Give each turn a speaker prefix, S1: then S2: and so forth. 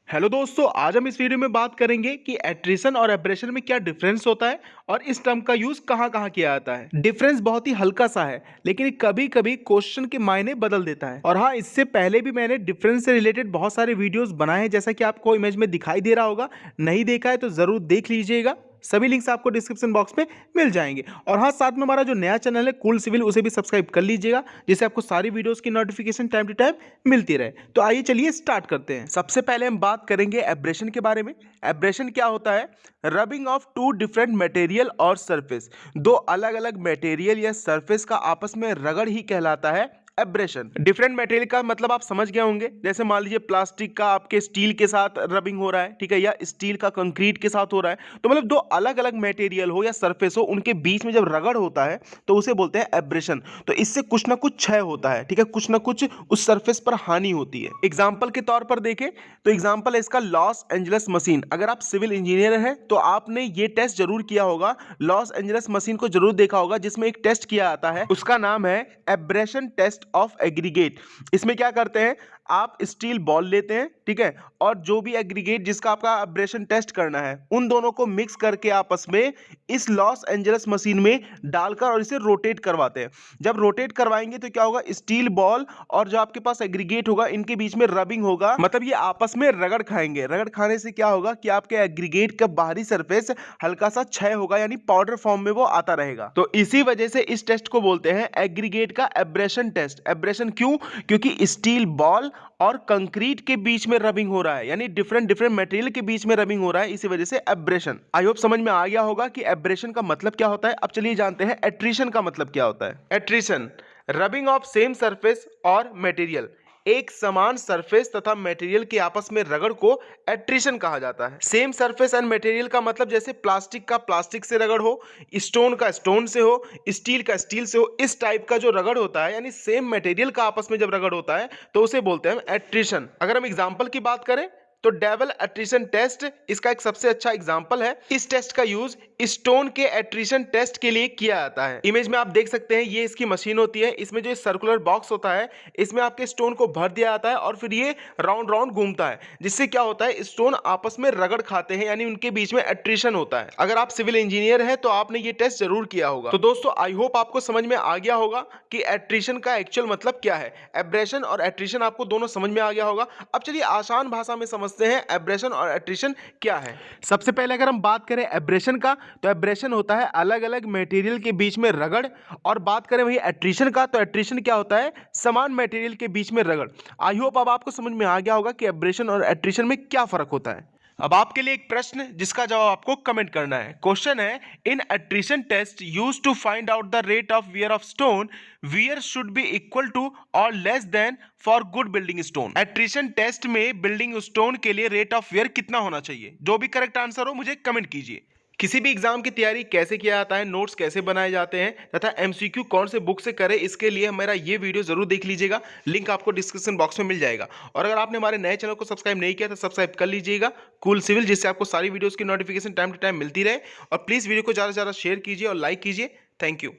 S1: Hello दोस्तों, आज हम इस वीडियो में बात करेंगे कि एट्रिशन और एब्रेशन में क्या डिफरेंस होता है और इस टर्म का यूज कहाँ कहाँ किया जाता है। डिफरेंस बहुत ही हल्का सा है, लेकिन कभी कभी क्वेश्चन के मायने बदल देता है। और हाँ, इससे पहले भी मैंने डिफरेंस से रिलेटेड बहुत सारे वीडियोस बनाए हैं, जैसा कि आपको इमेज में दिखाई दे रहा होगा। नहीं देखा है तो जरूर देख लीजिएगा, सभी लिंक्स आपको डिस्क्रिप्शन बॉक्स में मिल जाएंगे। और हाँ, साथ में हमारा जो नया चैनल है कूल सिविल, उसे भी सब्सक्राइब कर लीजिएगा, जिससे आपको सारी वीडियोस की नोटिफिकेशन टाइम टू टाइम मिलती रहे। तो आइए चलिए स्टार्ट करते हैं। सबसे पहले हम बात करेंगे एब्रेशन के बारे में। एब्रेशन क्या होता है? Rubbing of two different material और सरफेस। दो अलग अलग मटेरियल या सरफेस का आपस में रगड़ ही कहलाता है एब्रेशन। डिफरेंट मटेरियल का मतलब आप समझ गए होंगे, जैसे मान लीजिए प्लास्टिक का आपके स्टील के साथ रबिंग हो रहा है, ठीक है, या स्टील का कंक्रीट के साथ हो रहा है। तो मतलब दो अलग अलग मटेरियल हो या सरफेस हो, उनके बीच में जब रगड़ होता है तो उसे बोलते हैं एब्रेशन। तो इससे कुछ ना कुछ क्षय होता है, ठीक है, कुछ ना कुछ उस सरफेस पर हानि होती है। एग्जाम्पल के तौर पर देखें तो एग्जाम्पल है इसका लॉस एंजलस मशीन। अगर आप सिविल इंजीनियर हैं तो आपने ये टेस्ट जरूर किया होगा, लॉस एंजलस मशीन को जरूर देखा होगा, जिसमें एक टेस्ट किया जाता है, उसका नाम है एब्रेशन टेस्ट ऑफ एग्रीगेट। इसमें क्या करते हैं, आप स्टील बॉल लेते हैं, ठीक है, और जो भी एग्रीगेट जिसका आपका एब्रेशन टेस्ट करना है, उन दोनों को मिक्स करके आपस में इस लॉस एंजलस मशीन में डालकर और इसे रोटेट करवाते हैं। जब रोटेट करवाएंगे तो क्या होगा, स्टील बॉल और जो आपके पास एग्रीगेट होगा, इनके बीच में रबिंग होगा, मतलब ये आपस में रगड़ खाएंगे। रगड़ खाने से क्या होगा कि आपके एग्रीगेट का बाहरी सरफेस हल्का सा क्षय होगा, यानी पाउडर फॉर्म में वो आता रहेगा। तो इसी वजह से इस टेस्ट को बोलते हैं एग्रीगेट का एब्रेशन टेस्ट। एब्रेशन क्यों? क्योंकि स्टील बॉल और कंक्रीट के बीच में रबिंग हो रहा है, यानी डिफरेंट डिफरेंट मटेरियल के बीच में रबिंग हो रहा है, इसी वजह से एब्रेशन। आई होप समझ में आ गया होगा कि एब्रेशन का मतलब क्या होता है। अब चलिए जानते हैं एट्रिशन का मतलब क्या होता है। Attrition, rubbing of same surface और मटेरियल। एक समान सरफेस तथा मटेरियल के आपस में रगड़ को एट्रिशन कहा जाता है। सेम सरफेस एंड मटेरियल का मतलब जैसे प्लास्टिक का प्लास्टिक से रगड़ हो, स्टोन का स्टोन से हो, स्टील का स्टील से हो, इस टाइप का जो रगड़ होता है, यानी सेम मटेरियल का आपस में जब रगड़ होता है तो उसे बोलते हैं एट्रिशन। अगर हम एग्जांपल की बात करें तो डेवल एट्रिशन टेस्ट इसका एक सबसे अच्छा एग्जांपल है। इस टेस्ट का यूज स्टोन के एट्रिशन टेस्ट के लिए किया जाता है। इमेज में आप देख सकते हैं, ये इसकी मशीन होती है। इसमें जो सर्कुलर बॉक्स होता है, इसमें आपके स्टोन को भर दिया जाता है और फिर ये राउंड राउंड घूमता है, जिससे क्या होता है, स्टोन आपस में रगड़ खाते हैं, यानी उनके बीच में एट्रिशन होता है। अगर आप सिविल इंजीनियर हैं तो आपने ये टेस्ट जरूर किया होगा। तो दोस्तों, आई होप आपको समझ में आ गया होगा कि एट्रिशन का एक्चुअल मतलब क्या है। एब्रेशन और एट्रिशन आपको दोनों समझ में आ गया होगा। अब चलिए आसान भाषा में समझते हैं एब्रेशन और एट्रिशन क्या है। सबसे पहले अगर हम बात करें एब्रेशन का, तो एब्रेशन होता है अलग अलग मटेरियल के बीच में रगड़। और बात करें वही एट्रिशन का, तो एट्रिशन क्या होता है, समान मटेरियल के बीच में रगड़। आई होप अब आपको समझ में आ गया होगा कि एब्रेशन और एट्रिशन में क्या फर्क होता है। अब आपके लिए एक प्रश्न जिसका जवाब आपको कमेंट करना है। क्वेश्चन है, in attrition test use to find out the rate of wear of stone, wear should be equal to और less than for good building stone. Attrition test में बिल्डिंग स्टोन के लिए रेट ऑफ वियर कितना होना चाहिए? जो भी correct answer हो मुझे कमेंट कीजिए। किसी भी एग्जाम की तैयारी कैसे किया जाता है, नोट्स कैसे बनाए जाते हैं तथा एमसीक्यू कौन से बुक से करें, इसके लिए मेरा ये वीडियो जरूर देख लीजिएगा। लिंक आपको डिस्क्रिप्शन बॉक्स में मिल जाएगा। और अगर आपने हमारे नए चैनल को सब्सक्राइब नहीं किया तो सब्सक्राइब कर लीजिएगा, कूल सिविल, जिससे आपको सारी वीडियोस की नोटिफिकेशन टाइम टू टाइम मिलती रहे। और प्लीज वीडियो को ज़्यादा से ज़्यादा शेयर कीजिए और लाइक कीजिए। Thank you.